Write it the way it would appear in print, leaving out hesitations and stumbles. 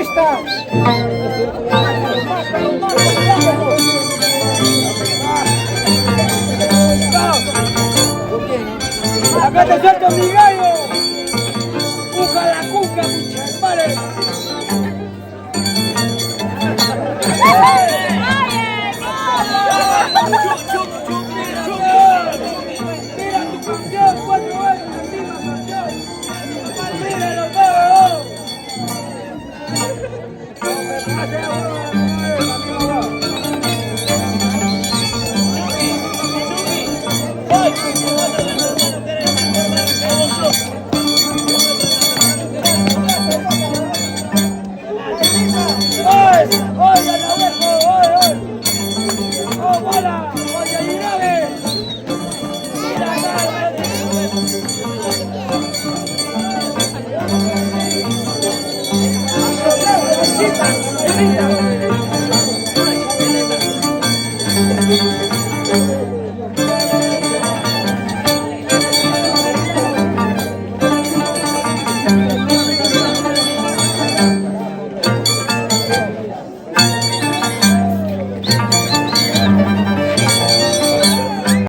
pista. Acá te suelto mi gallo. Cuca la cuca, mucha madre. Mira tu campeón, 4 años encima, campeón. Míralo todo. Mira,